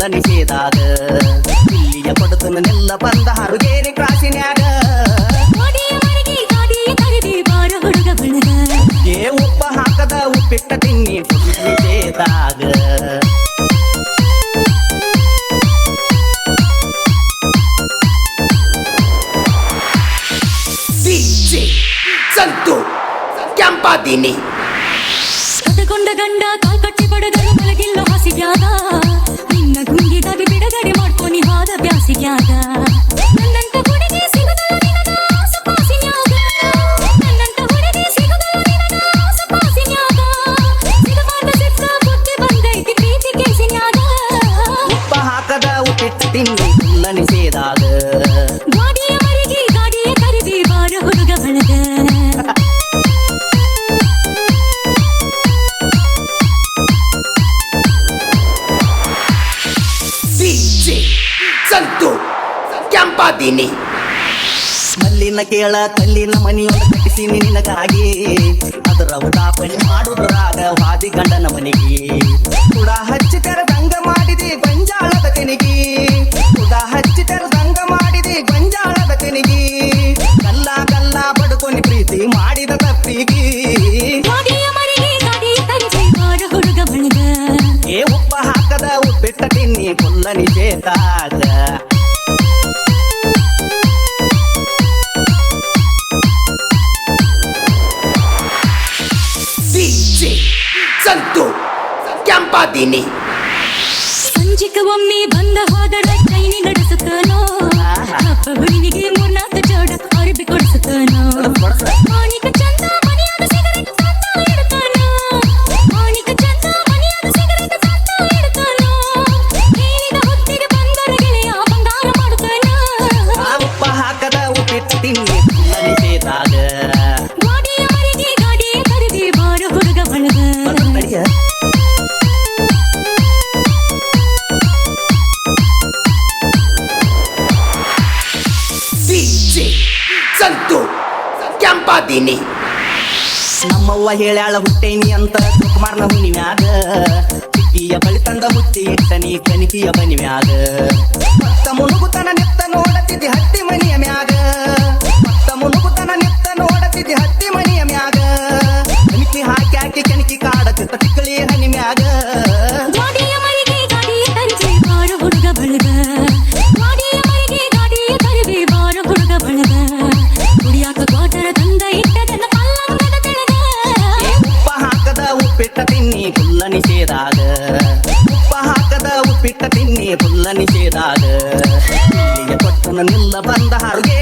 ಫುಲ್ಲ ನಿಷೇಧಾಗ ಇಲ್ಲಿಯ ಕೊಡತನ ನೆಲ್ಲ ಬಂದ ಹರುಗೇರಿ ಕ್ರಾಸಿನ್ಯಾಗ ಏ ಉಪ್ಪ ಹಾಕದ ಉಪ್ಪಿಟ್ಟ ತಿನ್ನಿ ಫುಲ್ ನಿಷೇಧಾಗ ಸಂತು ಕೆಂಪಾದಿನಿ ಕಥಗೊಂಡ ಗಂಡ ಕಾಲ್ಕಟ್ಟಿ ಪಡೆದರು ಮಲಗಿಲ್ಲ ಹಾಸಿಗ್ಯಾಗ ನಿನ್ನ ಗುಂಗಿಗಾಗಿ ಬಿಡಗಡೆ ಮಾಡ್ಕೊನಿ ಹಾದ ಬ್ಯಾಸಿಗ್ಯಾಗ ನನ್ನಂತ ಹುಡುಗಿ ಸಿಗದಲ್ಲ ನಿನಗ ಆಸಪಾಸಿನ್ಯಾಗ ನನ್ನಂತ ಹುಡುಗಿ ಸಿಗದಲ್ಲ ನಿನಗ ಆಸಪಾಸಿನ್ಯಾಗ ಸಿಗಬಾರ್ದ ಸಿಕ್ಕ ಬುದ್ಧಿ ಬಂದೈತಿ ಪ್ರೀತಿ ಕೇಸಿನ್ಯಾಗ ಉಪ್ಪ ಹಾಕದ ಉಪ್ಪಿಟ್ಟ ತಿನ್ನಿ ಫುಲ್ಲ ನಿಷೇಧಾಗ ಗಾಡಿಯ ಮರಿಗೆ ಗಾಡಿಯ ಕರಿದಿ ಬಾರ ಹುಡುಗ ಬಳಗ ಸಂತು ಕೆಂಪಾದಿನಿ ಮಲ್ಲಿನ ಕೇಳ ಕಲ್ಲಿನ ಮನೆಯೊಂದು ಕಟ್ಟಿಸಿನಿ ನಿನಗಾಗಿ ಅದರ ಉದಾಪಣೆ ಮಾಡುವುದರಾಗ ವಾದಿ ಗಂಡನ ಮನೆಗೆ ಕುಡ ಹಚ್ಚಿ ತೆರೆದಂಗ ಮಾಡಿದಿ ಗೊಂಜಾಳದ ತೆನಿಗಿ ಕುಡ ಹಚ್ಚಿ ತೆರೆದಂಗ ಮಾಡಿದಿ ಗೊಂಜಾಳದ ತೆನಿಗಿ ಕಲ್ಲ ಕಲ್ಲ ಬಡ್ಕೊನಿ ಪ್ರೀತಿ ಮಾಡಿದ ತಪ್ಪಿಗಿ ಗಾಡಿಯ ಮರಿಗೆ ಗಾಡಿಯ ಕರಿದಿ ಬಾರ ಹುಡುಗ ಬಳಗ ಏ ಉಪ್ಪ ಹಾಕದ ಉಪ್ಪಿಟ್ಟ ತಿನ್ನಿ ಫುಲ್ಲ ನಿಷೇಧಾಗ ಸಂತು ಕೆಂಪಾದಿನಿ ಸಂಜಿಕ ಒಮ್ಮೆ ಬಂದ ಹೋದರ ಚೈನಿ ನಡೆಸುತ್ತಾನೋ ಅಪ್ಪ ಹುಡುಗಿಗೆ ಮೂರ್ನಾಲ್ಕು ಚೌಡ ಅರಿಬಿ ಕೊಡಿಸುತ್ತಾನೋ ಮಾಣಿಕ ಚಂದ ಮನೆಯಾದ ಸಿಗರೇಟ್ ತಂದ ಇಡ್ತಾನೋ ಮಾಣಿಕ ಚಂದ ಮನೆಯಾದ ಸಿಗರೇಟ್ ತಂದ ಇಡ್ತಾನೋ ಹೇಳಿದ ಹೊತ್ತಿಗೆ ಬಂದರ ಗೆಳೆಯ ಬಂಗಾರ ಮಾಡುತ್ತಾನೋ ಉಪ್ಪ ಹಾಕದ ಉಪ್ಪಿಟ್ಟು ತಿನ್ನಿ ಫುಲ್ಲ ನಿಷೇಧಾಗ ಗಾಡಿಯ ಮರಿಗೆ ಗಾಡಿಯ ಕರಿದಿ ಬಾರ ಹುಡುಗ ಬಳಗ ಸಂತು ಕೆಂಪಾದಿನಿ ನಮ್ಮವ್ವ ಹೇಳ್ಯಾಳ ಹುಟ್ಟೇನಿ ಅಂತ ಕುಮಾರ್ನ ಹುಣ್ಣಿಮ್ಯಾಗ ಚಿಕ್ಕಿಯ ಬಳಿ ತಂದ ಮುಚ್ಚಿ ಇಟ್ಟನಿ ಕನಿಕಿಯ ಬನಿ ಮ್ಯಾಗ ಮತ್ತ ಮುನುಗುತನ ನಿತ್ತ ನೋಡತಿದ್ದಿ ಹಟ್ಟಿ ಮನಿಯ ಮ್ಯಾಗ ಮತ್ತ ಮುನುಗುತನ ನಿತ್ತ ನೋಡತಿದ್ದಿ ಹಟ್ಟಿ ಮನಿಯ ಮ್ಯಾಗ ಕನಿಕಿ ಹಾಕಿ ಹಾಕಿ ಕನಿಕಿ ಕಾಡತಿತ್ತ ತಿಕ್ಕಳಿ ಹನಿ ಮ್ಯಾಗ ಗಾಡಿಯ ಮರಿಗೆ ಗಾಡಿಯ ಕರಿದಿ ಬಾರ ಹುಡುಗ ಬಳಗ ಗಾಡಿಯ ಮರಿಗೆ ಗಾಡಿಯ ಕರಿದಿ ಬಾರ ಹುಡುಗ ಬಳಗ ಕುಡಿಯಾಕ ಕ್ವಾಟರ ತಂದ ಇಟ್ಟದನ್ನ ಪಲ್ಲಂಗದ ತೆಳಗ ಉಪ್ಪ ಹಾಕದ ಉಪ್ಪಿಟ್ಟ ತಿನ್ನಿ ಫುಲ್ಲ ನಿಷೇಧಾಗ ಉಪ್ಪ ಹಾಕದ ಉಪ್ಪಿಟ್ಟ ತಿನ್ನಿ ಫುಲ್ಲ ನಿಷೇಧಾಗ ಇಲ್ಲಿಗೆ ಕೊಟ್ಟನ ನಿಲ್ಲ ಬಂದ ಹರುಗೆ